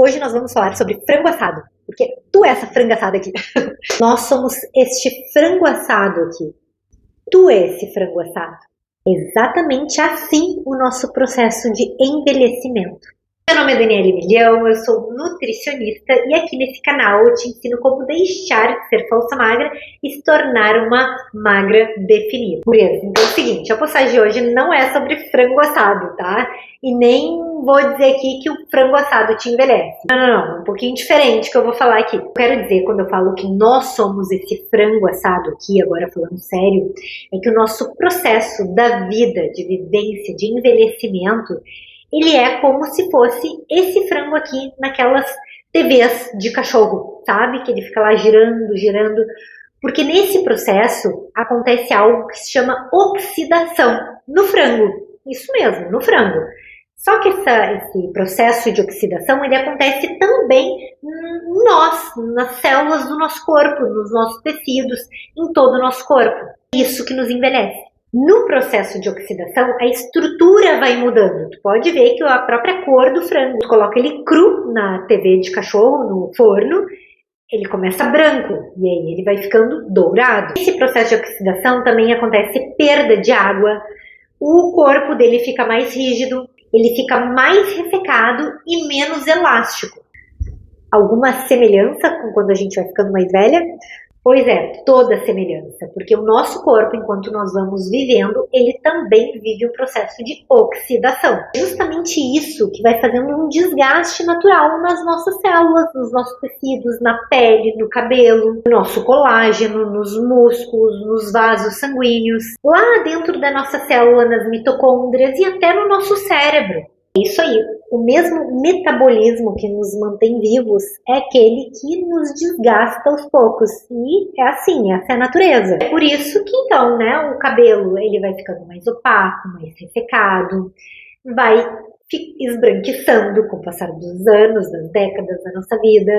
Hoje nós vamos falar sobre frango assado, porque tu é essa frango assada aqui. Nós somos este frango assado aqui. Tu é esse frango assado. Exatamente assim o nosso processo de envelhecimento. Meu nome é Daniele Milhão, eu sou nutricionista e aqui nesse canal eu te ensino como deixar de ser falsa magra e se tornar uma magra definida. Por isso, então é o seguinte, a postagem de hoje não é sobre frango assado, tá? E nem vou dizer aqui que o frango assado te envelhece. Não, é um pouquinho diferente que eu vou falar aqui. Eu quero dizer, quando eu falo que nós somos esse frango assado aqui, agora falando sério, é que o nosso processo da vida, de vivência, de envelhecimento, ele é como se fosse esse frango aqui naquelas TVs de cachorro, sabe? Que ele fica lá girando, girando. Porque nesse processo acontece algo que se chama oxidação no frango. Isso mesmo, no frango. Só que esse processo de oxidação, ele acontece também em nós, nas células do nosso corpo, nos nossos tecidos, em todo o nosso corpo. Isso que nos envelhece. No processo de oxidação, a estrutura vai mudando. Tu pode ver que a própria cor do frango, tu coloca ele cru na TV de cachorro, no forno, ele começa branco e aí ele vai ficando dourado. Nesse processo de oxidação também acontece perda de água, o corpo dele fica mais rígido, ele fica mais ressecado e menos elástico. Alguma semelhança com quando a gente vai ficando mais velha? Pois é, toda semelhança, porque o nosso corpo, enquanto nós vamos vivendo, ele também vive um processo de oxidação. Justamente isso que vai fazendo um desgaste natural nas nossas células, nos nossos tecidos, na pele, no cabelo, no nosso colágeno, nos músculos, nos vasos sanguíneos, lá dentro da nossa célula, nas mitocôndrias e até no nosso cérebro. É isso aí, o mesmo metabolismo que nos mantém vivos é aquele que nos desgasta aos poucos. E é assim, essa é a natureza. É por isso que então, né, o cabelo ele vai ficando mais opaco, mais ressecado, vai esbranquiçando com o passar dos anos, das décadas da nossa vida.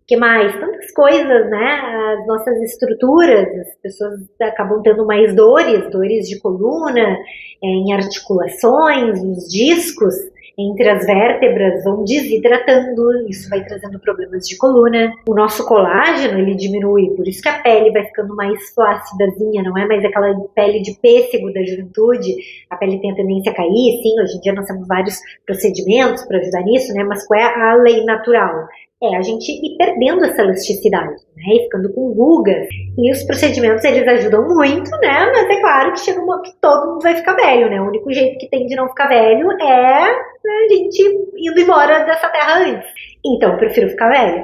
Que mais? Tantas coisas, né? As nossas estruturas, as pessoas acabam tendo mais dores de coluna, em articulações, nos discos, entre as vértebras, vão desidratando, isso vai trazendo problemas de coluna. O nosso colágeno, ele diminui, por isso que a pele vai ficando mais flácidazinha, não é mais aquela pele de pêssego da juventude, a pele tem a tendência a cair, sim, hoje em dia nós temos vários procedimentos para ajudar nisso, né? Mas qual é a lei natural? É a gente ir perdendo essa elasticidade, né, e ficando com rugas. E os procedimentos, eles ajudam muito, né, mas é claro que chega uma que todo mundo vai ficar velho, né, o único jeito que tem de não ficar velho é a gente indo embora dessa terra antes. Então, eu prefiro ficar velha.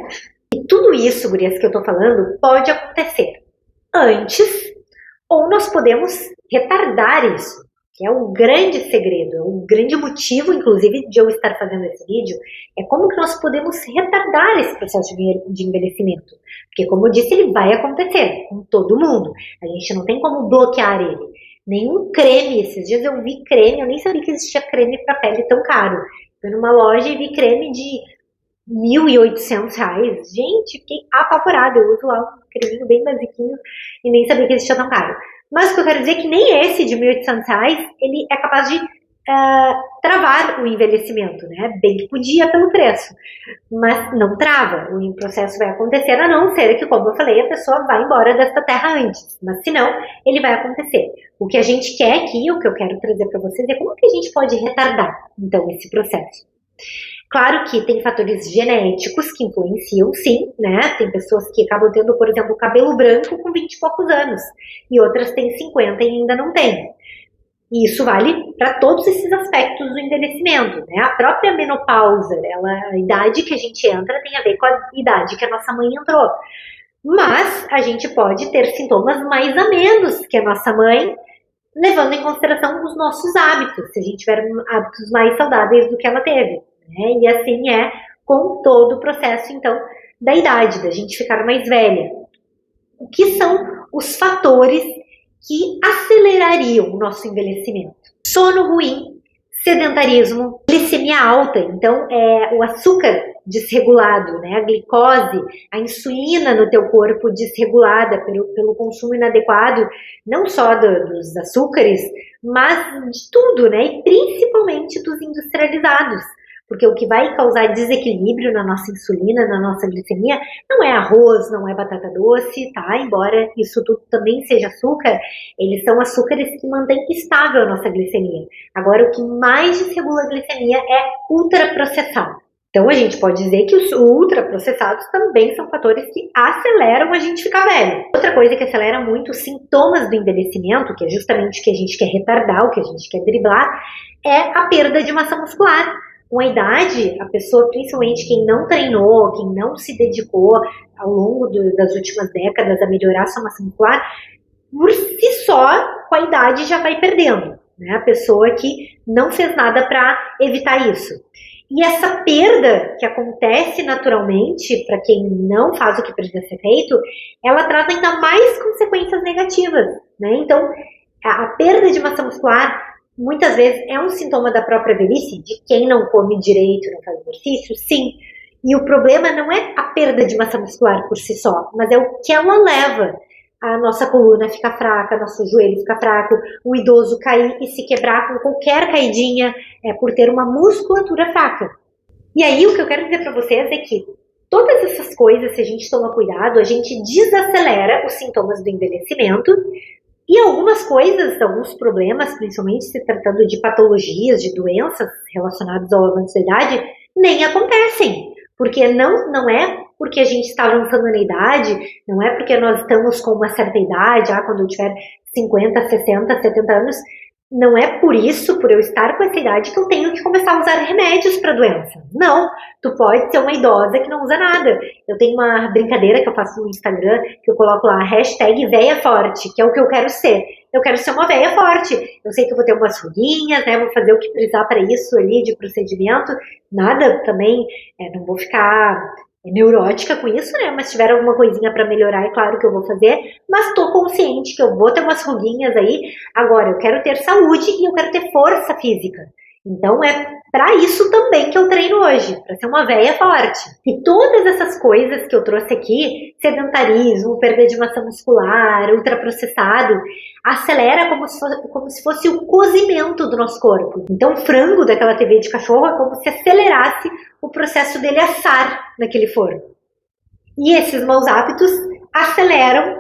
E tudo isso, gurias, que eu tô falando, pode acontecer antes, ou nós podemos retardar isso. Que é o grande segredo, é o grande motivo, inclusive, de eu estar fazendo esse vídeo, é como que nós podemos retardar esse processo de envelhecimento. Porque, como eu disse, ele vai acontecer com todo mundo. A gente não tem como bloquear ele. Nenhum creme, esses dias eu vi creme, eu nem sabia que existia creme para pele tão caro. Fui numa loja e vi creme de R$ 1.800. Gente, fiquei apavorada. Eu uso lá um creminho bem basiquinho e nem sabia que existia tão caro. Mas o que eu quero dizer é que nem esse de R$ 1.800, ele é capaz de travar o envelhecimento, né? Bem que podia pelo preço, mas não trava. O processo vai acontecer, a não ser que, como eu falei, a pessoa vai embora desta terra antes. Mas se não, ele vai acontecer. O que a gente quer aqui, o que eu quero trazer para vocês é como que a gente pode retardar, então, esse processo. Claro que tem fatores genéticos que influenciam, sim, né? Tem pessoas que acabam tendo, por exemplo, cabelo branco com 20 e poucos anos, e outras têm 50 e ainda não têm. E isso vale para todos esses aspectos do envelhecimento, né? A própria menopausa, a idade que a gente entra tem a ver com a idade que a nossa mãe entrou. Mas a gente pode ter sintomas mais amenos que a nossa mãe, levando em consideração os nossos hábitos, se a gente tiver hábitos mais saudáveis do que ela teve. Né? E assim é com todo o processo, então, da idade, da gente ficar mais velha. O que são os fatores que acelerariam o nosso envelhecimento? Sono ruim, sedentarismo, glicemia alta, então o açúcar desregulado, né? A glicose, a insulina no teu corpo desregulada pelo consumo inadequado, não só dos açúcares, mas de tudo, né? E principalmente dos industrializados. porque o que vai causar desequilíbrio na nossa insulina, na nossa glicemia, não é arroz, não é batata doce, tá? Embora isso tudo também seja açúcar, eles são açúcares que mantêm estável a nossa glicemia. Agora, o que mais desregula a glicemia é ultraprocessado. Então, a gente pode dizer que os ultraprocessados também são fatores que aceleram a gente ficar velho. Outra coisa que acelera muito os sintomas do envelhecimento, que é justamente o que a gente quer retardar, o que a gente quer driblar, é a perda de massa muscular. Com a idade, a pessoa, principalmente quem não treinou, quem não se dedicou ao longo das últimas décadas a melhorar sua massa muscular, por si só, com a idade já vai perdendo, né? A pessoa que não fez nada para evitar isso. E essa perda que acontece naturalmente, para quem não faz o que precisa ser feito, ela traz ainda mais consequências negativas, né? Então, a perda de massa muscular muitas vezes é um sintoma da própria velhice, de quem não come direito, não faz exercício, sim. E o problema não é a perda de massa muscular por si só, mas é o que ela leva. A nossa coluna fica fraca, nosso joelho fica fraco, o idoso cair e se quebrar com qualquer caidinha por ter uma musculatura fraca. E aí o que eu quero dizer para vocês é que todas essas coisas, se a gente toma cuidado, a gente desacelera os sintomas do envelhecimento e algumas coisas, alguns problemas, principalmente se tratando de patologias, de doenças relacionadas ao avanço da idade, nem acontecem. Porque não é porque a gente está avançando na idade, não é porque nós estamos com uma certa idade, quando eu tiver 50, 60, 70 anos, não é por isso, por eu estar com essa idade, que eu tenho que começar a usar remédios para a doença. Não, tu pode ser uma idosa que não usa nada. Eu tenho uma brincadeira que eu faço no Instagram, que eu coloco lá, #VeiaForte, que é o que eu quero ser. Eu quero ser uma veia forte. Eu sei que eu vou ter umas ruguinhas, né? Vou fazer o que precisar para isso ali de procedimento. Nada também, não vou ficar neurótica com isso, né? Mas se tiver alguma coisinha para melhorar, é claro que eu vou fazer. Mas estou consciente que eu vou ter umas ruguinhas aí. Agora, eu quero ter saúde e eu quero ter força física. Então é para isso também que eu treino hoje, para ser uma veia forte. E todas essas coisas que eu trouxe aqui, sedentarismo, perda de massa muscular, ultraprocessado, acelera como se fosse o cozimento do nosso corpo. Então o frango daquela TV de cachorro é como se acelerasse o processo dele assar naquele forno. E esses maus hábitos aceleram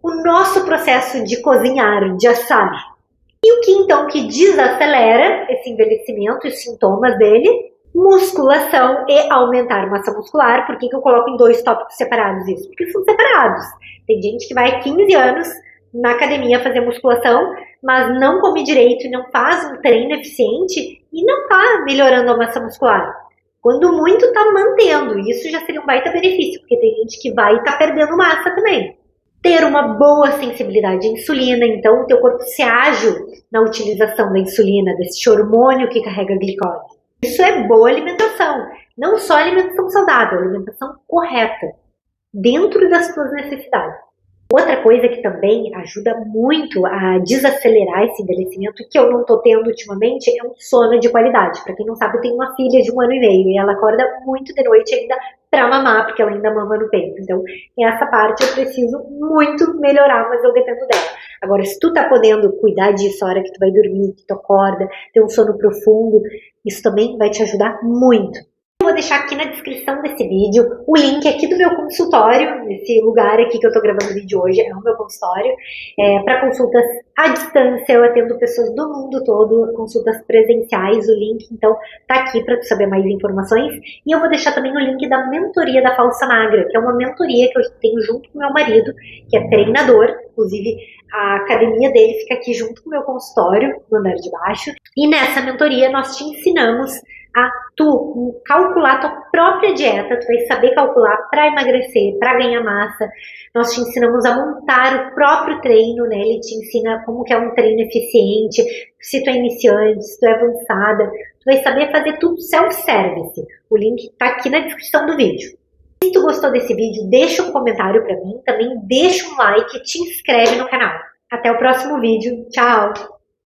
o nosso processo de cozinhar, de assar. E o que então que desacelera esse envelhecimento e os sintomas dele? Musculação e aumentar massa muscular. Por que eu coloco em 2 tópicos separados isso? Porque são separados. Tem gente que vai 15 anos na academia fazer musculação, mas não come direito e não faz um treino eficiente e não está melhorando a massa muscular. Quando muito está mantendo. Isso já seria um baita benefício, porque tem gente que vai e está perdendo massa também. Ter uma boa sensibilidade à insulina, então o teu corpo se ágil na utilização da insulina, desse hormônio que carrega a glicose. Isso é boa alimentação, não só alimentação saudável, alimentação correta, dentro das tuas necessidades. Outra coisa que também ajuda muito a desacelerar esse envelhecimento, que eu não estou tendo ultimamente, é um sono de qualidade. Para quem não sabe, eu tenho uma filha de 1 ano e meio e ela acorda muito de noite ainda para mamar, porque ela ainda mama no peito. Então, essa parte eu preciso muito melhorar, mas eu dependo dela. Agora, se tu tá podendo cuidar disso a hora que tu vai dormir, que tu acorda, ter um sono profundo, isso também vai te ajudar muito. Eu vou deixar aqui na descrição desse vídeo o link aqui do meu consultório, nesse lugar aqui que eu tô gravando o vídeo hoje, é o meu consultório, para consultas à distância. Eu atendo pessoas do mundo todo, consultas presenciais, o link então tá aqui para tu saber mais informações. E eu vou deixar também o link da mentoria da Falsa Magra, que é uma mentoria que eu tenho junto com meu marido, que é treinador, inclusive a academia dele fica aqui junto com o meu consultório, no andar de baixo. E nessa mentoria nós te ensinamos a tu calcular tua própria dieta, tu vai saber calcular para emagrecer, para ganhar massa. Nós te ensinamos a montar o próprio treino, né? Ele te ensina como que é um treino eficiente, se tu é iniciante, se tu é avançada. Tu vai saber fazer tudo self-service. O link tá aqui na descrição do vídeo. Se tu gostou desse vídeo, deixa um comentário para mim, também deixa um like e te inscreve no canal. Até o próximo vídeo. Tchau!